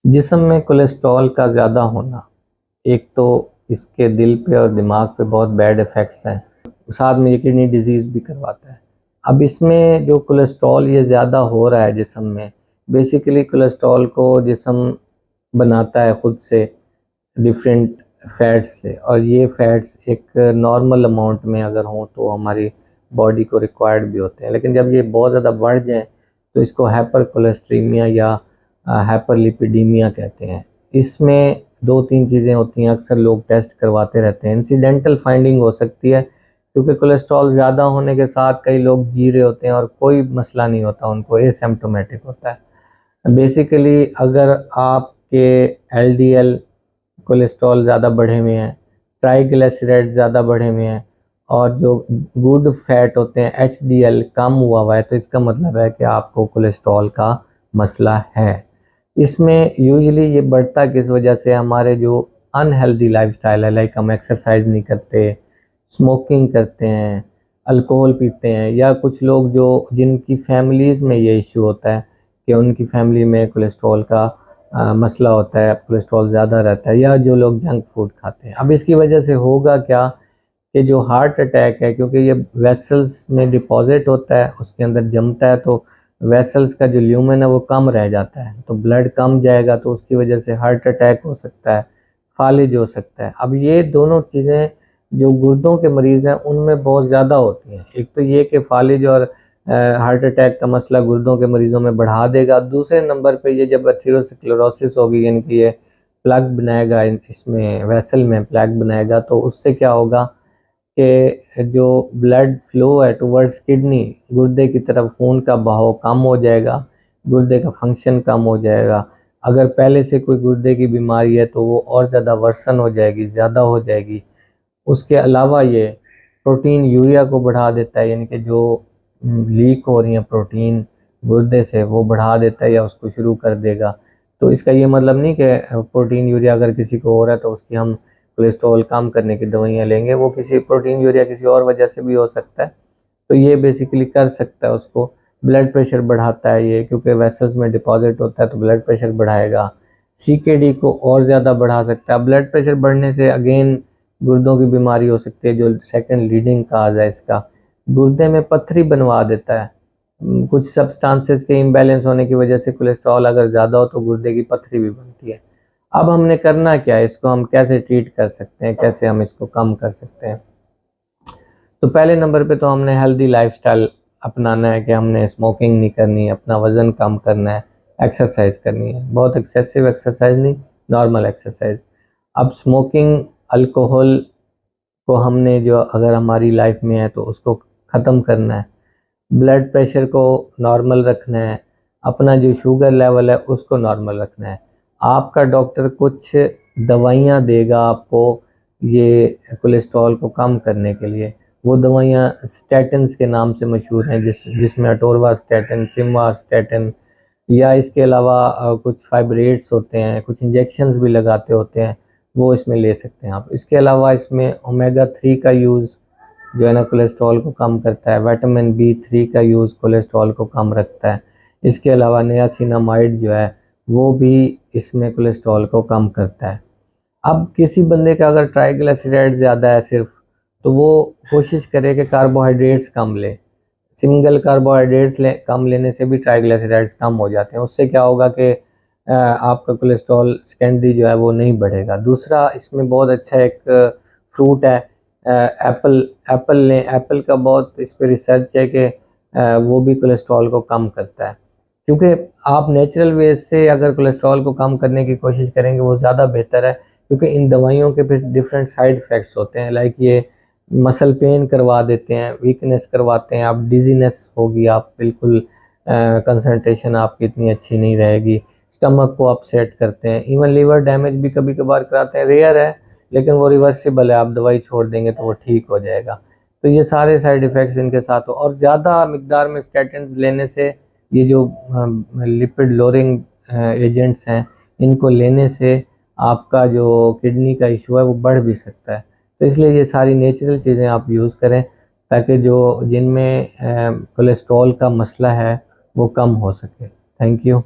जिस्म में कोलेस्ट्रॉल का ज़्यादा होना, एक तो इसके दिल पे और दिमाग पे बहुत बैड इफ़ेक्ट्स हैं, साथ में ये किडनी डिजीज़ भी करवाता है। अब इसमें जो कोलेस्ट्रॉल ये ज़्यादा हो रहा है जिस्म में, बेसिकली कोलेस्ट्रॉल को जिस्म बनाता है खुद से डिफरेंट फैट्स से, और ये फैट्स एक नॉर्मल अमाउंट में अगर हों तो हमारी बॉडी को रिक्वायर्ड भी होते हैं, लेकिन जब ये बहुत ज़्यादा बढ़ जाए तो इसको हाइपर कोलेस्ट्रीमिया या हाइपरलिपिडीमिया कहते हैं। इसमें 2-3 चीज़ें होती हैं, अक्सर लोग टेस्ट करवाते रहते हैं। इंसिडेंटल फाइंडिंग हो सकती है क्योंकि कोलेस्ट्रॉल ज़्यादा होने के साथ कई लोग जी रहे होते हैं और कोई मसला नहीं होता, उनको एसिम्प्टोमेटिक होता है। बेसिकली अगर आपके एलडीएल कोलेस्ट्रॉल ज़्यादा बढ़े हुए हैं, ट्राइग्लिसराइड ज़्यादा बढ़े हुए हैं और जो गुड फैट होते हैं एचडीएल कम हुआ है, तो इसका मतलब है कि आपको कोलेस्ट्रॉल का मसला है। इसमें यूजुअली ये बढ़ता किस वजह से, हमारे जो अनहेल्दी लाइफस्टाइल है, लाइक हम एक्सरसाइज नहीं करते, स्मोकिंग करते हैं, अल्कोहल पीते हैं, या कुछ लोग जो जिनकी फैमिलीज़ में ये इशू होता है कि उनकी फैमिली में कोलेस्ट्रॉल का मसला होता है, कोलेस्ट्रॉल ज़्यादा रहता है, या जो लोग जंक फूड खाते हैं। अब इसकी वजह से होगा क्या कि जो हार्ट अटैक है, क्योंकि ये वेसल्स में डिपॉजिट होता है, उसके अंदर जमता है, तो वेसल्स का जो ल्यूमेन है वो कम रह जाता है, तो ब्लड कम जाएगा, तो उसकी वजह से हार्ट अटैक हो सकता है, फालिज हो सकता है। अब ये दोनों चीज़ें जो गुर्दों के मरीज़ हैं उनमें बहुत ज़्यादा होती हैं। एक तो ये कि फालिज और हार्ट अटैक का मसला गुर्दों के मरीज़ों में बढ़ा देगा। दूसरे नंबर पे ये जब एथेरोस्क्लेरोसिस होगी, यानी कि ये प्लग बनाएगा, इसमें वेसल में प्लग बनाएगा, तो उससे क्या होगा कि जो ब्लड फ्लो है टुवर्ड्स किडनी, गुर्दे की तरफ खून का बहाव कम हो जाएगा, गुर्दे का फंक्शन कम हो जाएगा। अगर पहले से कोई गुर्दे की बीमारी है तो वो और ज़्यादा वर्सन हो जाएगी, ज़्यादा हो जाएगी। उसके अलावा ये प्रोटीन यूरिया को बढ़ा देता है, यानी कि जो लीक हो रही है प्रोटीन गुर्दे से, वो बढ़ा देता है या उसको शुरू कर देगा। तो इसका ये मतलब नहीं कि प्रोटीन यूरिया अगर किसी को हो रहा है तो उसकी हम कोलेस्ट्रॉल कम करने की दवाइयाँ लेंगे, वो किसी प्रोटीन यूरिया किसी और वजह से भी हो सकता है, तो ये बेसिकली कर सकता है उसको। ब्लड प्रेशर बढ़ाता है ये, क्योंकि वेसल्स में डिपॉजिट होता है तो ब्लड प्रेशर बढ़ाएगा। सीकेडी को और ज़्यादा बढ़ा सकता है। ब्लड प्रेशर बढ़ने से अगेन गुर्दों की बीमारी हो सकती है, जो सेकंड लीडिंग काज है इसका। गुर्दे में पत्थरी बनवा देता है, कुछ सब्सटेंसेस के इम्बैलेंस होने की वजह से कोलेस्ट्रॉल अगर ज़्यादा हो तो गुर्दे की पत्थरी भी बनती है। अब हमने करना क्या है, इसको हम कैसे ट्रीट कर सकते हैं, कैसे हम इसको कम कर सकते हैं? तो पहले नंबर पे तो हमने हेल्दी लाइफस्टाइल अपनाना है कि हमने स्मोकिंग नहीं करनी है, अपना वज़न कम करना है, एक्सरसाइज करनी है, बहुत एक्सेसिव एक्सरसाइज नहीं, नॉर्मल एक्सरसाइज। अब स्मोकिंग, अल्कोहल को हमने जो अगर हमारी लाइफ में है तो उसको ख़त्म करना है। ब्लड प्रेशर को नॉर्मल रखना है, अपना जो शुगर लेवल है उसको नॉर्मल रखना है। आपका डॉक्टर कुछ दवाइयाँ देगा आपको ये कोलेस्ट्रॉल को कम करने के लिए। वो दवाइयाँ स्टैटिन्स के नाम से मशहूर हैं, जिसमें अटोरवास्टैटिन, सिम्वास्टैटिन, या इसके अलावा कुछ फाइब्रेट्स होते हैं, कुछ इंजेक्शंस भी लगाते होते हैं, वो इसमें ले सकते हैं आप। इसके अलावा इसमें ओमेगा 3 का यूज़ जो है ना कोलेस्ट्रॉल को कम करता है। विटामिन B3 का यूज़ कोलेस्ट्रॉल को कम रखता है। इसके अलावा नियासिनामाइड जो है वो भी इसमें कोलेस्ट्रॉल को कम करता है। अब किसी बंदे का अगर ट्राइग्लिसराइड ज़्यादा है सिर्फ, तो वो कोशिश करे कि कार्बोहाइड्रेट्स कम ले। सिंगल कार्बोहाइड्रेट्स कम लेने से भी ट्राइग्लिसराइड्स कम हो जाते हैं। उससे क्या होगा कि आपका कोलेस्ट्रॉल सेकेंडरी जो है वो नहीं बढ़ेगा। दूसरा इसमें बहुत अच्छा एक फ्रूट है एप्पल। एप्पल लें, एप्पल का बहुत इस पर रिसर्च है कि वो भी कोलेस्ट्रॉल को कम करता है, क्योंकि आप नेचुरल वे से अगर कोलेस्ट्रॉल को कम करने की कोशिश करेंगे वो ज़्यादा बेहतर है, क्योंकि इन दवाइयों के फिर डिफरेंट साइड इफ़ेक्ट्स होते हैं। लाइक ये मसल पेन करवा देते हैं, वीकनेस करवाते हैं, आप डिजीनेस होगी, आप बिल्कुल कंसंट्रेशन आपकी इतनी अच्छी नहीं रहेगी, स्टमक को अपसेट करते हैं, इवन लीवर डैमेज भी कभी कभार कराते हैं। रेयर है लेकिन वो रिवर्सिबल है, आप दवाई छोड़ देंगे तो वो ठीक हो जाएगा। तो ये सारे साइड इफ़ेक्ट्स इनके साथ हो, और ज़्यादा मिकदार में स्टैटिन्स लेने से, ये जो लिपिड लोअरिंग एजेंट्स हैं, इनको लेने से आपका जो किडनी का इशू है वो बढ़ भी सकता है। तो इसलिए ये सारी नेचुरल चीज़ें आप यूज़ करें ताकि जो जिनमें कोलेस्ट्रॉल का मसला है वो कम हो सके। Thank you.